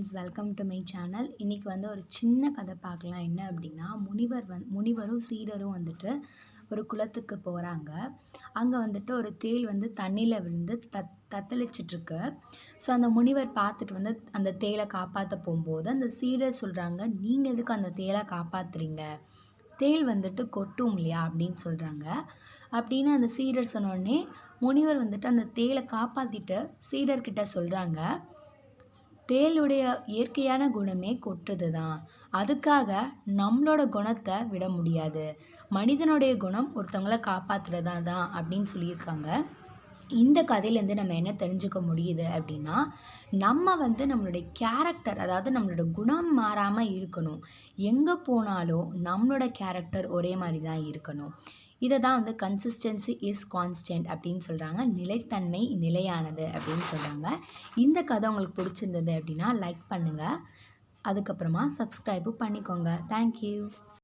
Friends, welcome to my channel. இன்றைக்கி வந்து ஒரு சின்ன கதை பார்க்கலாம். என்ன அப்படின்னா, முனிவரும் சீடரும் வந்துட்டு ஒரு குளத்துக்கு போகிறாங்க. அங்கே வந்துட்டு ஒரு தேள் வந்து தண்ணியில் விழுந்து தத்தளிச்சிட்ருக்கு. ஸோ அந்த முனிவர் பார்த்துட்டு வந்து அந்த தேளை காப்பாற்ற போகும்போது அந்த சீடர் சொல்கிறாங்க, நீங்கள் எதுக்கு அந்த தேளை காப்பாற்றுறீங்க? தேள் வந்துட்டு கொட்டும் இல்லையா அப்படின்னு சொல்கிறாங்க. அப்படின்னு அந்த சீடர் சொன்னோடனே முனிவர் வந்துட்டு அந்த தேளை காப்பாற்றிட்டு சீடர்கிட்ட சொல்கிறாங்க, தேளுடைய இயற்கையான குணமே கொட்டுறது தான். அதுக்காக நம்மளோட குணத்தை விட முடியாது. மனிதனுடைய குணம் ஒருத்தவங்கள காப்பாற்றுறதா தான் அப்படின்னு சொல்லியிருக்காங்க. இந்த கதையிலேருந்து நம்ம என்ன தெரிஞ்சுக்க முடியுது அப்படின்னா, நம்ம வந்து நம்மளுடைய கேரக்டர், அதாவது நம்மளோட குணம் மாறாமல் இருக்கணும். எங்கே போனாலும் நம்மளோட கேரக்டர் ஒரே மாதிரி தான் இருக்கணும். இதை தான் வந்து கன்சிஸ்டன்சி இஸ் கான்ஸ்டன்ட் அப்படின்னு சொல்கிறாங்க. நிலைத்தன்மை நிலையானது அப்படின்னு சொல்கிறாங்க. இந்த கதை உங்களுக்கு பிடிச்சிருந்தது அப்படின்னா லைக் பண்ணுங்கள். அதுக்கப்புறமா சப்ஸ்கிரைபும் பண்ணிக்கோங்க. தேங்க்யூ.